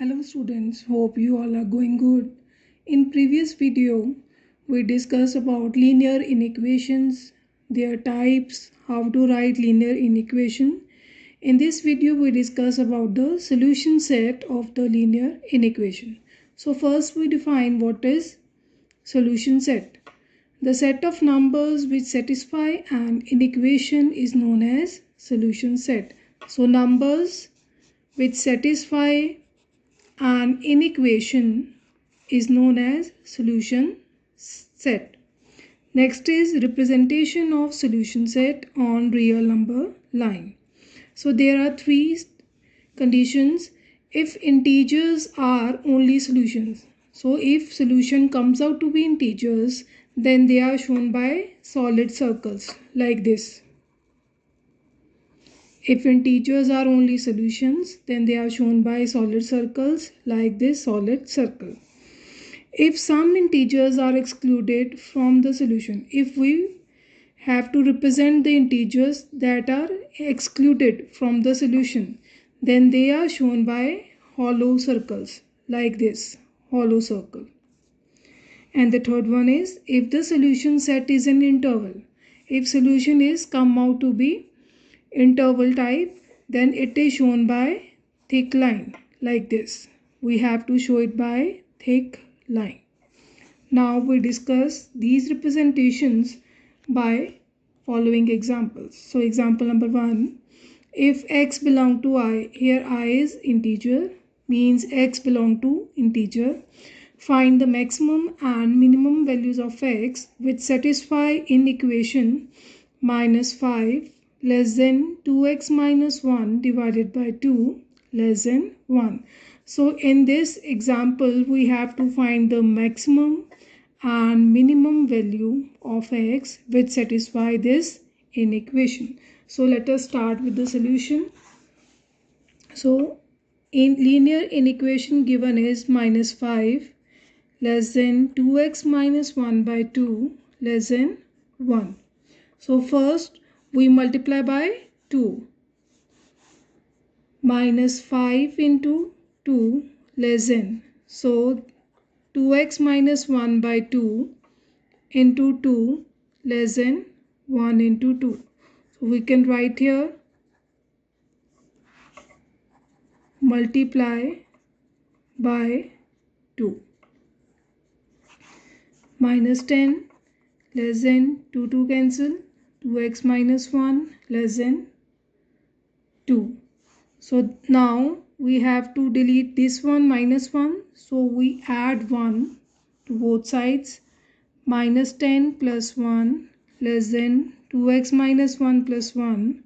Hello students, hope you all are going good. In previous video, we discussed about linear inequations, their types, how to write linear inequation. In this video, we discuss about the solution set of the linear inequation. So first we define what is solution set. The set of numbers which satisfy an inequation is known as solution set. So numbers which satisfy an inequation is known as solution set. Next is representation of solution set on real number line. So there are three conditions if integers are only solutions. So if solution comes out to be integers, then they are shown by solid circles like this. If integers are only solutions, then they are shown by solid circles like this solid circle. If some integers are excluded from the solution, if we have to represent the integers that are excluded from the solution, then they are shown by hollow circles like this hollow circle. And the third one is if the solution set is an interval. If solution is come out to be interval type, then it is shown by thick line like this. We have to show it by thick line. Now we discuss these representations by following examples. So example number 1, if x belong to I, here I is integer, means x belong to integer. Find the maximum and minimum values of x which satisfy in equation -5 less than 2x minus 1 divided by 2 less than 1. So in this example, we have to find the maximum and minimum value of x which satisfy this inequation. So let us start with the solution. So in linear inequation given is -5 less than 2x minus 1 by 2 less than 1. So first we multiply by 2. -5 into 2 less than. So 2x minus 1 by 2 into 2 less than 1 into 2. So we can write here multiply by 2. -10 less than 2 cancel. 2x minus 1 less than 2. So now we have to delete this one -1. So we add 1 to both sides. -10 plus 1 less than 2x minus 1 plus 1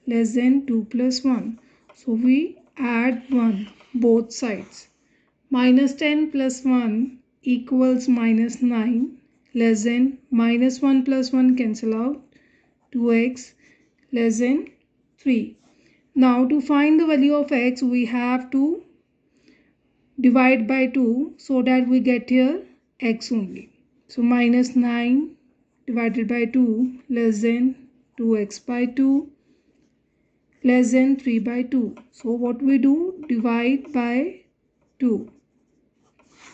less than 2 plus 1. So we add 1 both sides. -10 plus 1 equals -9 less than -1 plus 1 cancel out. 2x less than 3. Now to find the value of x, we have to divide by 2 so that we get here x only. So -9 divided by 2 less than 2x by 2 less than 3 by 2. So what we do? Divide by 2.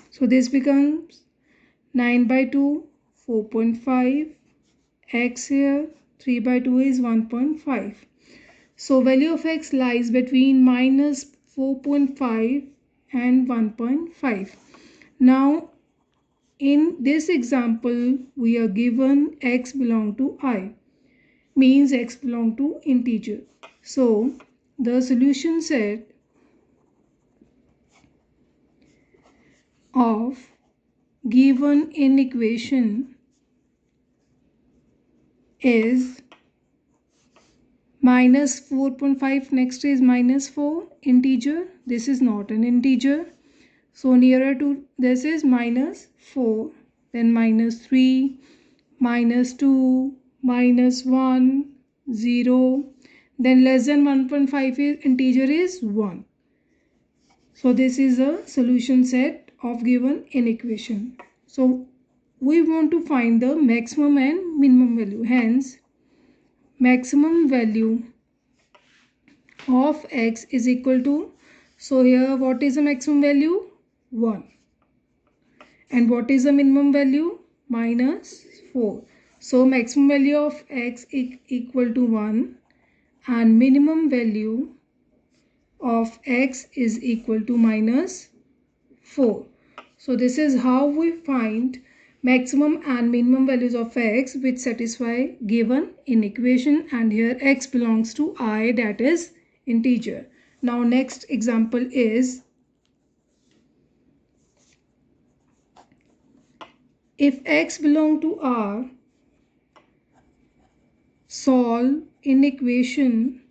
So this becomes 9 by 2, 4.5, x here 3 by 2 is 1.5. So value of x lies between -4.5 and 1.5. Now in this example we are given x belong to I, means x belong to integer. So the solution set of given inequation is -4.5, next is -4, integer, this is not an integer, so nearer to this is -4, then -3, -2, -1, 0, then less than 1.5 is integer is 1. So this is a solution set of given inequation. So we want to find the maximum and minimum value, hence maximum value of x is equal to So here what is the maximum value? 1. And what is the minimum value? Minus 4. So maximum value of x equal to 1 and minimum value of x is equal to minus 4. So this is how we find maximum and minimum values of x which satisfy given inequation, and here x belongs to I, that is integer. Now next example is, if x belong to R, solve inequation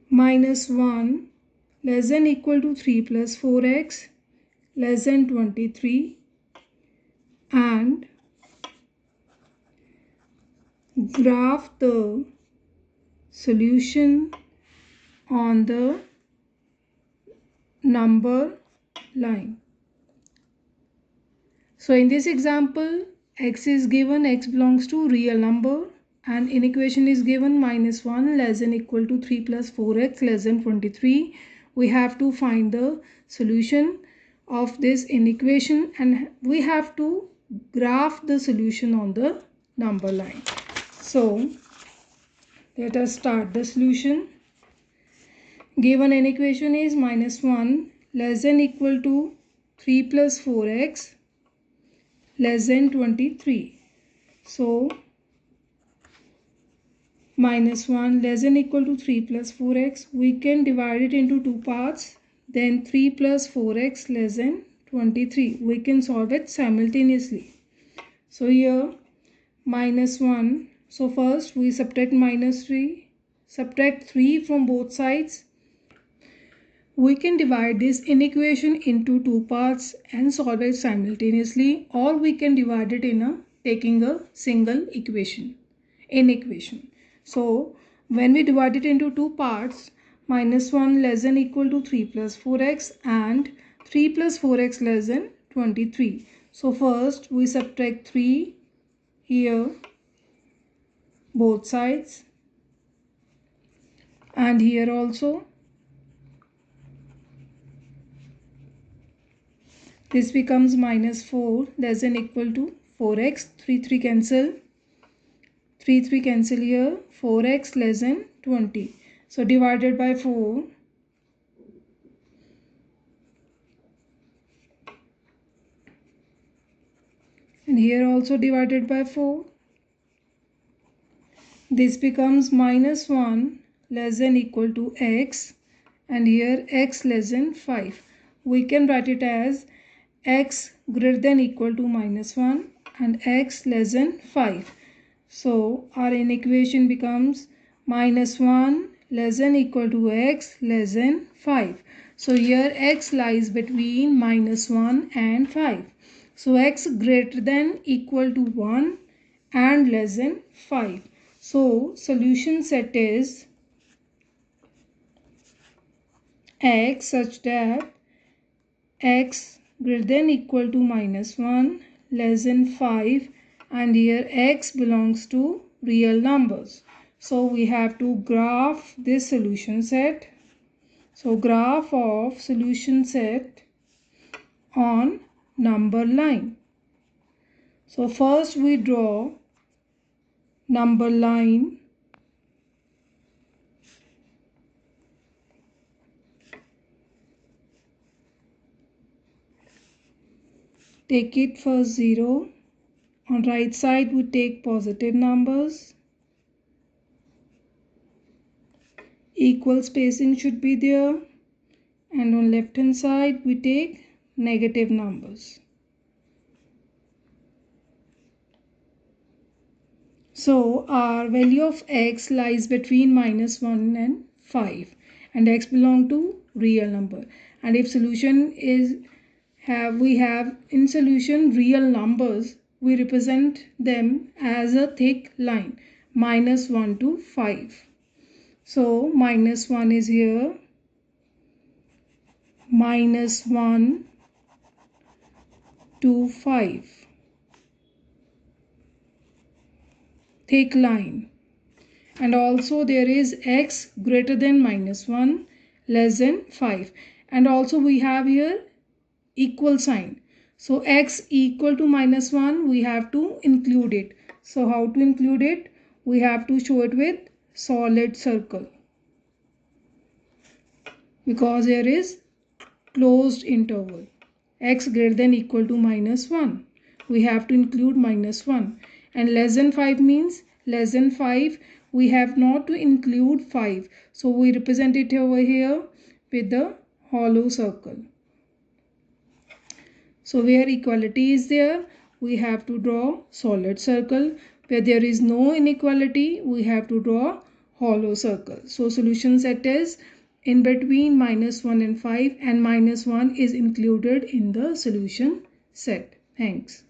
minus 1 less than equal to 3 plus 4x less than 23 and graph the solution on the number line. So in this example, x is given, x belongs to real number, and inequation is given minus 1 less than equal to 3 plus 4x less than 23. We have to find the solution of this inequation and we have to graph the solution on the number line. So let us start the solution. Given inequation is minus 1 less than equal to 3 plus 4x less than 23. So minus 1 less than equal to 3 plus 4x, we can divide it into two parts. Then 3 plus 4x less than 23. We can solve it simultaneously. So here minus 1. So first we subtract minus 3. Subtract 3 from both sides. We can divide this inequation into two parts and solve it simultaneously, or we can divide it in taking a single inequation. So when we divide it into two parts, minus 1 less than equal to 3 plus 4x and 3 plus 4x less than 23. So first we subtract 3 here both sides and here also. This becomes minus 4 less than equal to 4x. 3 cancel. 3 cancel here. 4x less than 20. So divided by 4. And here also divided by 4. This becomes minus 1 less than equal to x. And here x less than 5. We can write it as x greater than equal to minus 1 and x less than 5. So our inequation becomes minus 1 less than equal to x less than 5. So here x lies between minus 1 and 5. So x greater than equal to 1 and less than 5. So solution set is x such that x greater than equal to minus 1 less than 5, and here x belongs to real numbers. So we have to graph this solution set. So graph of solution set on number line. So first we draw number line. Take it for 0. On right side we take positive numbers. Equal spacing should be there. And on left hand side we take negative numbers. So our value of x lies between minus 1 and 5, and x belong to real number. And if solution is we have in solution real numbers, we represent them as a thick line minus 1 to 5. So minus 1 is here, minus 1 to 5, thick line. and also there is x greater than -1 less than 5, and also we have here equal sign. So x equal to -1, we have to include it. So how to include it? We have to show it with solid circle, because here is closed interval. X greater than equal to -1, we have to include -1, and less than 5 means less than 5, we have not to include 5. So we represent it over here with the hollow circle. So where equality is there, we have to draw solid circle. Where there is no inequality, we have to draw hollow circle. So solution set is in between -1 and 5, and -1 is included in the solution set. Thanks.